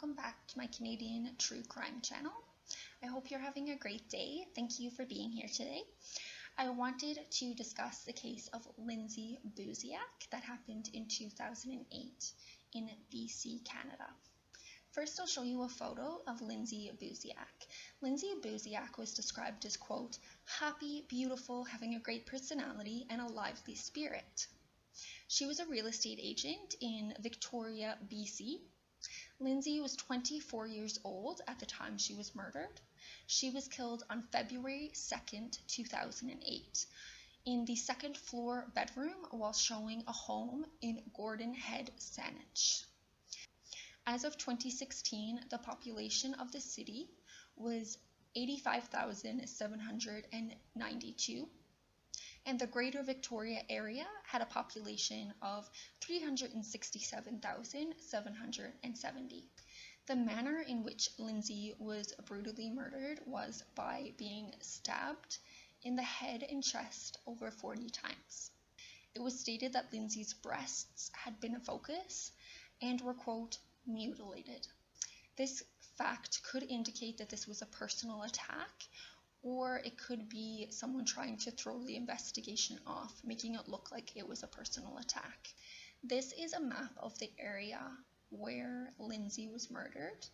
welcome back to my Canadian True Crime channel. I hope you're having a great day. Thank you for being here today. I wanted to discuss the case of Lindsay Buziak that happened in 2008 in BC, Canada. First, I'll show you a photo of Lindsay Buziak. Lindsay Buziak was described as, quote, happy, beautiful, having a great personality and a lively spirit. She was a real estate agent in Victoria, BC. Lindsay was 24 years old at the time she was murdered. She was killed on February 2nd, 2008, in the second floor bedroom while showing a home in Gordon Head, Saanich. As of 2016, the population of the city was 85,792, and the Greater Victoria area had a population of 367,770. The manner in which Lindsay was brutally murdered was by being stabbed in the head and chest over 40 times. It was stated that Lindsay's breasts had been a focus and were, quote, mutilated. This fact could indicate that this was a personal attack, or it could be someone trying to throw the investigation off, making it look like it was a personal attack. This is a map of the area where Lindsay was murdered.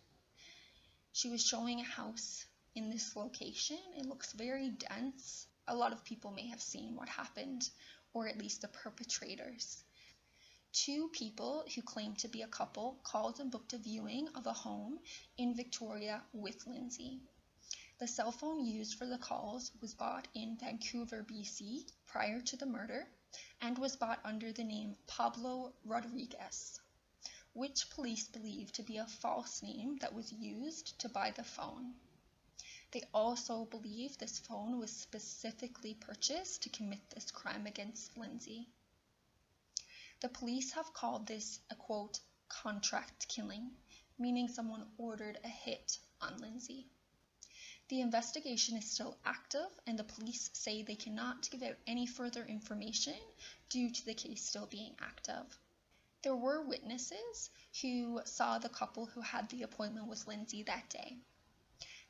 She was showing a house in this location. It looks very dense. A lot of people may have seen what happened, or at least the perpetrators. Two people who claimed to be a couple called and booked a viewing of a home in Victoria with Lindsay. The cell phone used for the calls was bought in Vancouver, BC prior to the murder and was bought under the name Pablo Rodriguez, which police believe to be a false name that was used to buy the phone. They also believe this phone was specifically purchased to commit this crime against Lindsay. The police have called this a, quote, contract killing, meaning someone ordered a hit on Lindsay. The investigation is still active, and the police say they cannot give out any further information due to the case still being active. There were witnesses who saw the couple who had the appointment with Lindsay that day.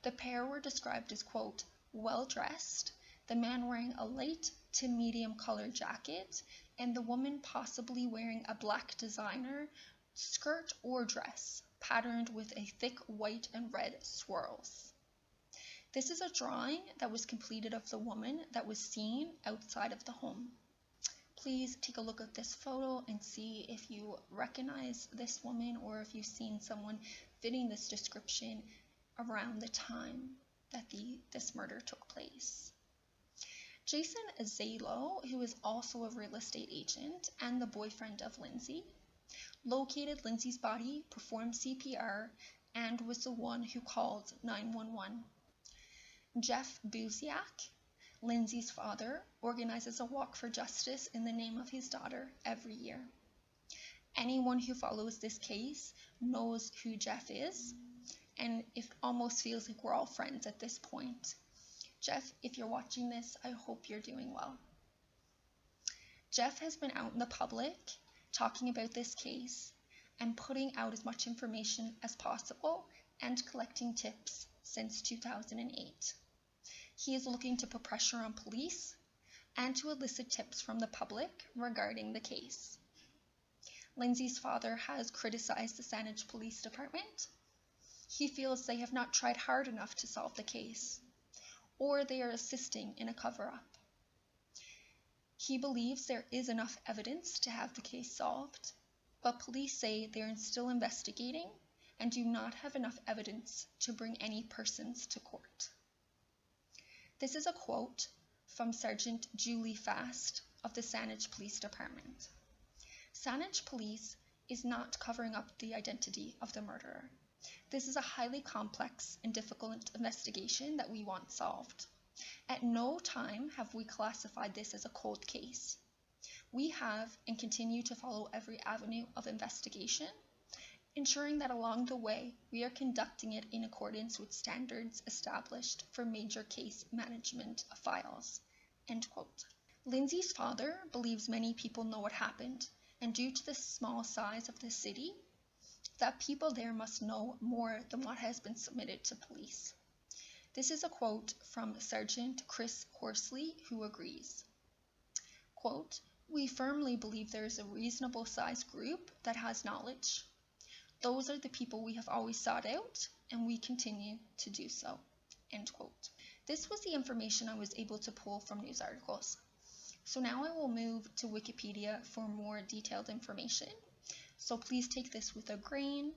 The pair were described as, quote, well-dressed, the man wearing a light to medium colored jacket, and the woman possibly wearing a black designer skirt or dress, patterned with a thick white and red swirls. This is a drawing that was completed of the woman that was seen outside of the home. Please take a look at this photo and see if you recognize this woman or if you've seen someone fitting this description around the time that this murder took place. Jason Zalo, who is also a real estate agent and the boyfriend of Lindsay, located Lindsay's body, performed CPR, and was the one who called 911. Jeff Buziak, Lindsay's father, organizes a walk for justice in the name of his daughter every year. Anyone who follows this case knows who Jeff is, and it almost feels like we're all friends at this point. Jeff, if you're watching this, I hope you're doing well. Jeff has been out in the public talking about this case and putting out as much information as possible and collecting tips since 2008. He is looking to put pressure on police and to elicit tips from the public regarding the case. Lindsay's father has criticized the Saanich Police Department. He feels they have not tried hard enough to solve the case, or they are assisting in a cover-up. He believes there is enough evidence to have the case solved, but police say they are still investigating and do not have enough evidence to bring any persons to court. This is a quote from Sergeant Julie Fast of the Saanich Police Department. Saanich Police is not covering up the identity of the murderer. This is a highly complex and difficult investigation that we want solved. At no time have we classified this as a cold case. We have and continue to follow every avenue of investigation, ensuring that along the way we are conducting it in accordance with standards established for major case management files. End quote. Lindsay's father believes many people know what happened, and due to the small size of the city, that people there must know more than what has been submitted to police. This is a quote from Sergeant Chris Horsley, who agrees. Quote, "We firmly believe there is a reasonable sized group that has knowledge. Those are the people we have always sought out, and we continue to do so." End quote. This was the information I was able to pull from news articles. So now I will move to Wikipedia for more detailed information. So please take this with a grain.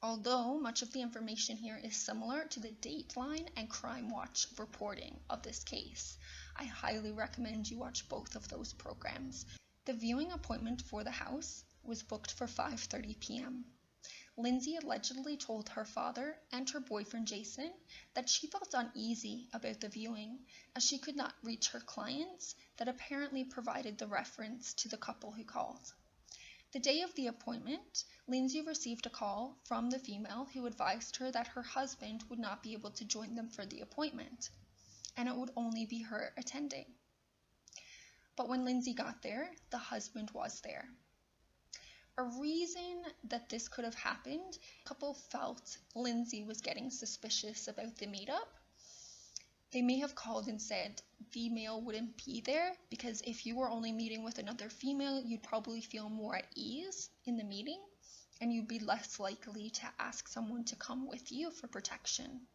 Although much of the information here is similar to the Dateline and Crime Watch reporting of this case, I highly recommend you watch both of those programs. The viewing appointment for the house was booked for 5:30 p.m. Lindsay allegedly told her father and her boyfriend Jason that she felt uneasy about the viewing as she could not reach her clients that apparently provided the reference to the couple who called. The day of the appointment, Lindsay received a call from the female who advised her that her husband would not be able to join them for the appointment, and it would only be her attending. But when Lindsay got there, the husband was there. A reason that this could have happened, the couple felt Lindsay was getting suspicious about the meetup. They may have called and said the male wouldn't be there because if you were only meeting with another female, you'd probably feel more at ease in the meeting and you'd be less likely to ask someone to come with you for protection.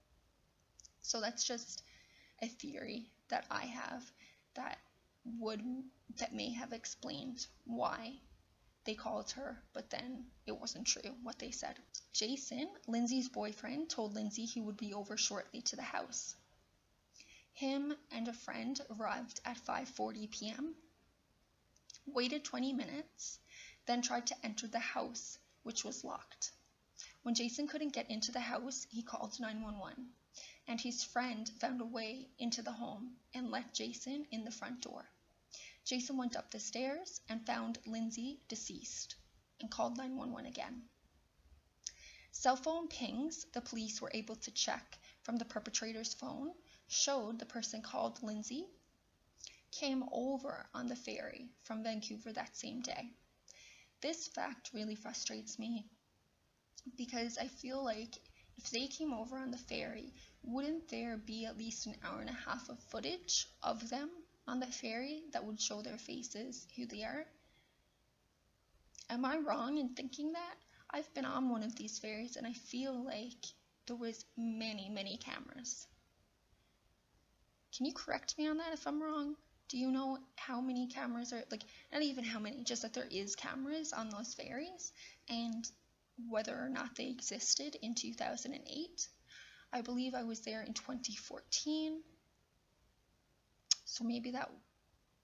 So that's just a theory that I have that may have explained why they called her, but then it wasn't true what they said. Jason, Lindsay's boyfriend, told Lindsay he would be over shortly to the house. Him and a friend arrived at 5:40 p.m., waited 20 minutes, then tried to enter the house, which was locked. When Jason couldn't get into the house, he called 911, and his friend found a way into the home and let Jason in the front door. Jason went up the stairs and found Lindsay deceased and called 911 again. Cell phone pings the police were able to check from the perpetrator's phone showed the person called Lindsay came over on the ferry from Vancouver that same day. This fact really frustrates me because I feel like if they came over on the ferry, wouldn't there be at least an hour and a half of footage of them on the ferry that would show their faces, who they are? Am I wrong in thinking that? I've been on one of these ferries and I feel like there was many cameras. Can you correct me on that if I'm wrong? Do you know how many cameras are, like, not even how many, just that there is cameras on those ferries and whether or not they existed in 2008? I believe I was there in 2014. So maybe that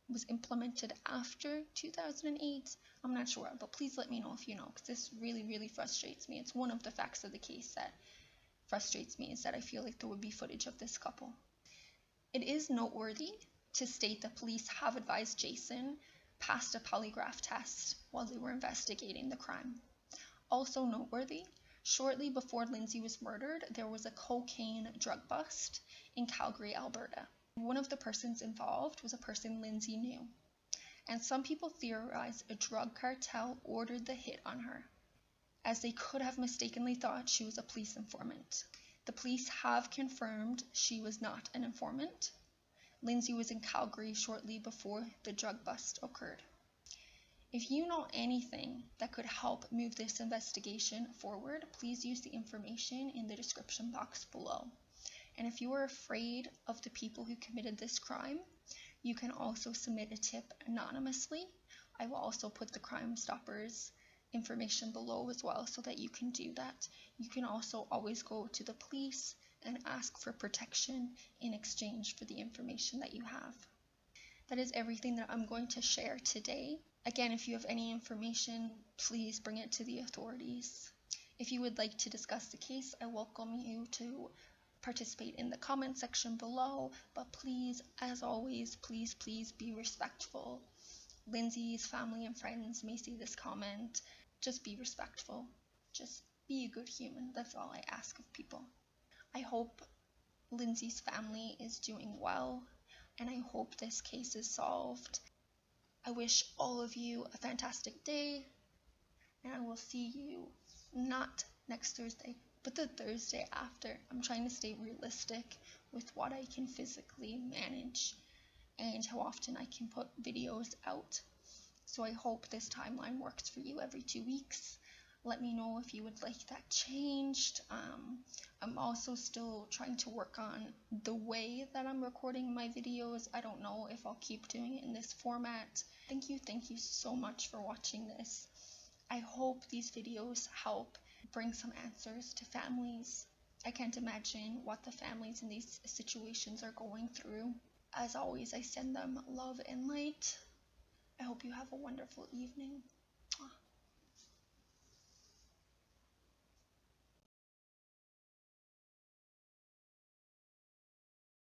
was implemented after 2008. I'm not sure, but please let me know if you know, because this really frustrates me. It's one of the facts of the case that frustrates me, is that I feel like there would be footage of this couple. It is noteworthy to state that police have advised Jason passed a polygraph test while they were investigating the crime. Also noteworthy, shortly before Lindsay was murdered, there was a cocaine drug bust in Calgary, Alberta. One of the persons involved was a person Lindsay knew, and some people theorize a drug cartel ordered the hit on her, as they could have mistakenly thought she was a police informant. The police have confirmed she was not an informant. Lindsay was in Calgary shortly before the drug bust occurred. If you know anything that could help move this investigation forward, please use the information in the description box below. And if you are afraid of the people who committed this crime, you can also submit a tip anonymously. I will also put the Crime Stoppers information below as well so that you can do that. You can also always go to the police and ask for protection in exchange for the information that you have. That is everything that I'm going to share today. Again, if you have any information, please bring it to the authorities. If you would like to discuss the case, I welcome you to participate in the comment section below, but please, as always, please be respectful. Lindsay's family and friends may see this comment. Just be respectful. Just be a good human. That's all I ask of people. I hope Lindsay's family is doing well, and I hope this case is solved. I wish all of you a fantastic day, and I will see you not next Thursday, but the Thursday after. I'm trying to stay realistic with what I can physically manage and how often I can put videos out. So I hope this timeline works for you every 2 weeks. Let me know if you would like that changed. I'm also still trying to work on the way that I'm recording my videos. I don't know if I'll keep doing it in this format. Thank you so much for watching this. I hope these videos help bring some answers to families. I can't imagine what the families in these situations are going through. As always, I send them love and light. I hope you have a wonderful evening.